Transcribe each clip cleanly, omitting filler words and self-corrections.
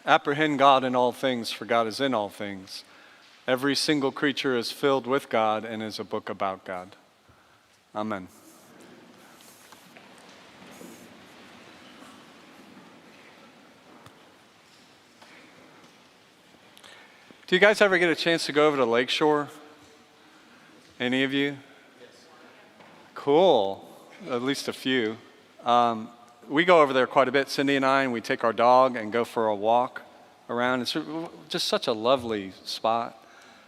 Apprehend God in all things, for God is in all things. Every single creature is filled with God and is a book about God. Amen. Do you guys ever get a chance to go over to Lakeshore? Any of you? Cool. At least a few. We go over there quite a bit, Cindy and I, and we take our dog and go for a walk around. It's just such a lovely spot.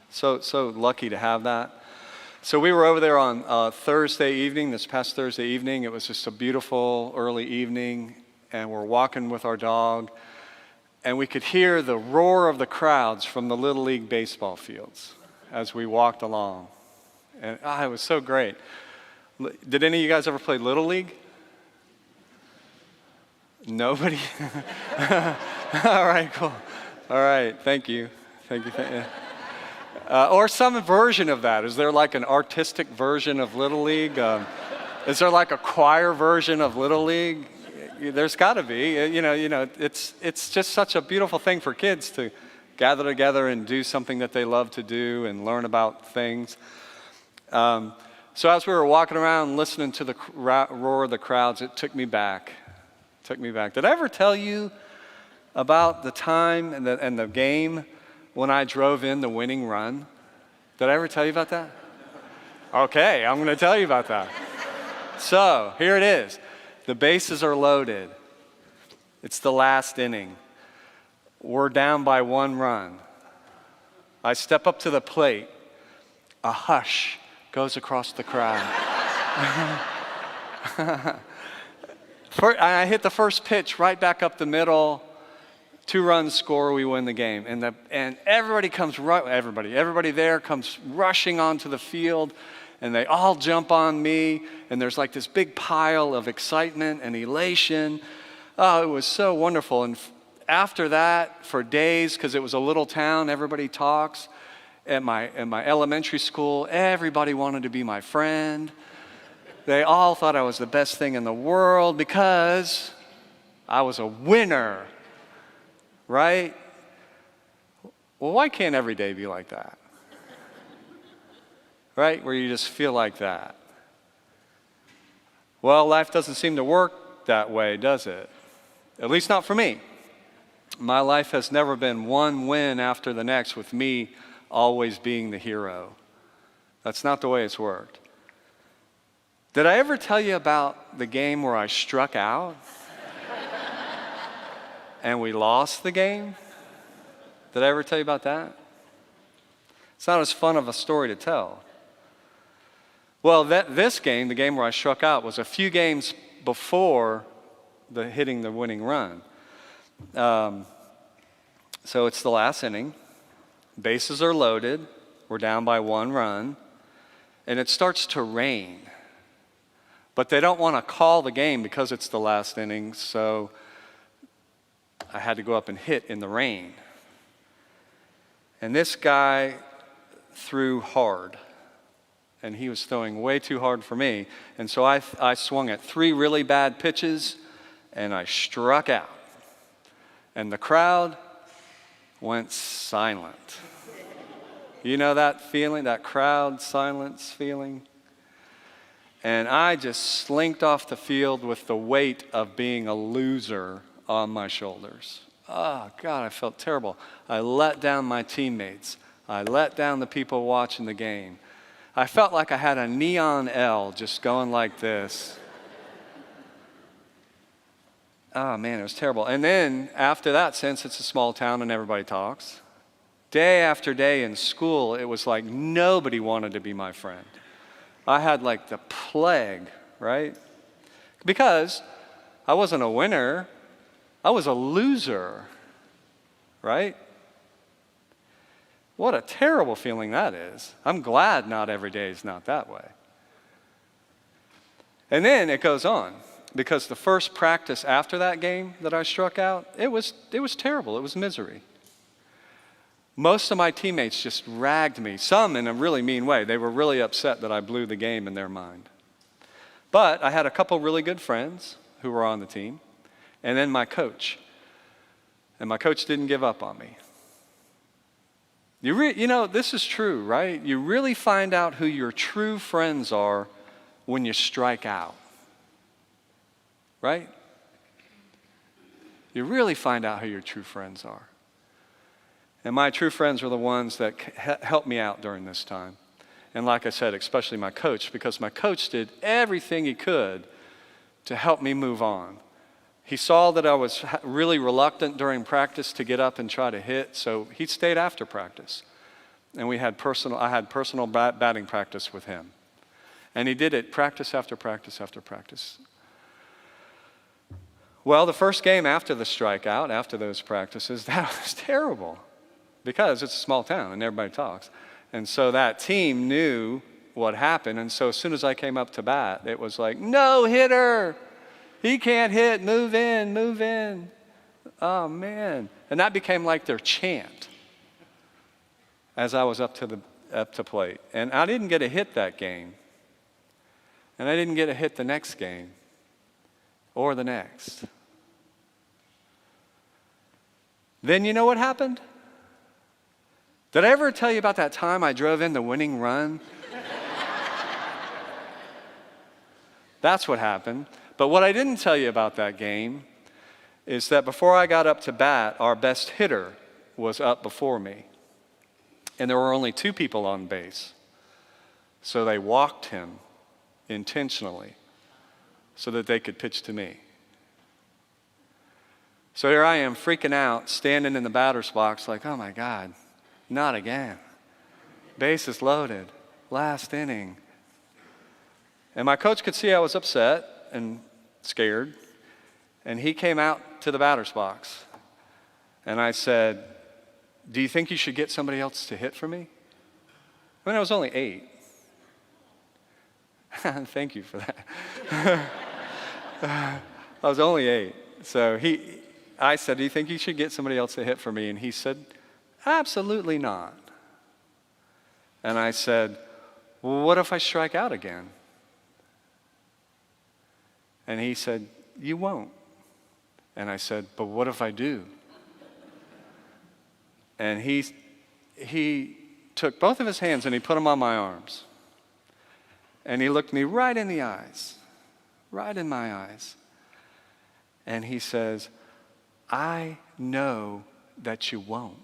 So lucky to have that. So we were over there on Thursday evening, this past Thursday evening. It was just a beautiful early evening, and we're walking with our dog, and we could hear the roar of the crowds from the Little League baseball fields as we walked along. And it was so great. Did any of you guys ever play Little League? Nobody? All right, cool. All right, thank you. Thank you. Or some version of that. Is there like an artistic version of Little League? Is there like a choir version of Little League? There's got to be. It's just such a beautiful thing for kids to gather together and do something that they love to do and learn about things. So as we were walking around listening to the roar of the crowds, it took me back. Did I ever tell you about the time and the game when I drove in the winning run? Did I ever tell you about that? Okay, I'm going to tell you about that. So here it is. The bases are loaded. It's the last inning. We're down by 1 run. I step up to the plate. A hush goes across the crowd. I hit the first pitch right back up the middle. 2 runs score, we win the game. And everybody there comes rushing onto the field, and they all jump on me, and there's like this big pile of excitement and elation. Oh, it was so wonderful. And after that, for days, because it was a little town, everybody talks. At my elementary school, everybody wanted to be my friend. They all thought I was the best thing in the world because I was a winner, right? Well, why can't every day be like that? Right? Where you just feel like that. Well, life doesn't seem to work that way, does it? At least not for me. My life has never been one win after the next with me always being the hero. That's not the way it's worked. Did I ever tell you about the game where I struck out and we lost the game? Did I ever tell you about that? It's not as fun of a story to tell. Well, this game, the game where I struck out, was a few games before hitting the winning run. So it's the last inning. Bases are loaded. We're down by 1 run. And it starts to rain. But they don't want to call the game because it's the last inning, so I had to go up and hit in the rain. And this guy threw hard, and he was throwing way too hard for me. And so I swung at 3 really bad pitches, and I struck out. And the crowd went silent. You know that feeling, that crowd silence feeling? And I just slinked off the field with the weight of being a loser on my shoulders. Oh, God, I felt terrible. I let down my teammates. I let down the people watching the game. I felt like I had a neon L just going like this. Oh, man, it was terrible. And then after that, since it's a small town and everybody talks, day after day in school, it was like nobody wanted to be my friend. I had like the plague, right? Because I wasn't a winner. I was a loser, right? What a terrible feeling that is. I'm glad not every day is not that way. And then it goes on, because the first practice after that game that I struck out, it was terrible. It was misery. Most of my teammates just ragged me, some in a really mean way. They were really upset that I blew the game in their mind. But I had a couple really good friends who were on the team, and then my coach. And my coach didn't give up on me. You know, this is true, right? You really find out who your true friends are when you strike out, right? You really find out who your true friends are. And my true friends were the ones that helped me out during this time. And like I said, especially my coach, because my coach did everything he could to help me move on. He saw that I was really reluctant during practice to get up and try to hit, so he stayed after practice. And I had personal batting practice with him. And he did it practice after practice after practice. Well, the first game after the strikeout, after those practices, that was terrible because it's a small town and everybody talks. And so that team knew what happened. And so as soon as I came up to bat, it was like, no hitter. He can't hit. Move in, move in. Oh, man. And that became like their chant as I was up to plate. And I didn't get a hit that game. And I didn't get a hit the next game or the next. Then you know what happened? Did I ever tell you about that time I drove in the winning run? That's what happened. But what I didn't tell you about that game is that before I got up to bat, our best hitter was up before me. And there were only 2 people on base. So they walked him intentionally so that they could pitch to me. So here I am freaking out, standing in the batter's box like, oh my God, not again. Bases loaded, last inning. And my coach could see I was upset and scared. And he came out to the batter's box. And I said, do you think you should get somebody else to hit for me? I mean, I was only 8. Thank you for that. I was only 8. So I said, do you think you should get somebody else to hit for me? And he said, absolutely not. And I said, well, what if I strike out again? And he said, you won't. And I said, but what if I do? And he took both of his hands and he put them on my arms. And he looked me right in the eyes, right in my eyes. And he says, I know that you won't.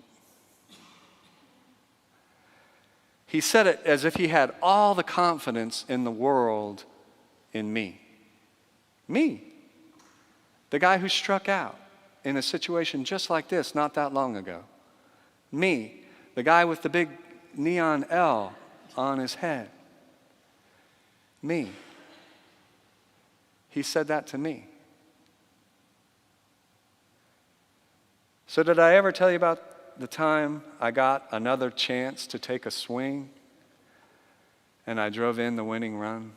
He said it as if he had all the confidence in the world in me. Me, the guy who struck out in a situation just like this not that long ago. Me, the guy with the big neon L on his head. Me. He said that to me. So did I ever tell you about the time I got another chance to take a swing and I drove in the winning run?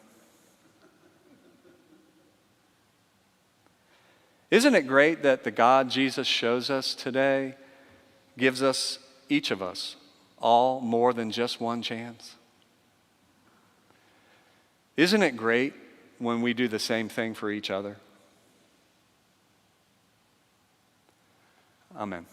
Isn't it great that the God Jesus shows us today gives us, each of us, all more than just one chance? Isn't it great when we do the same thing for each other? Amen.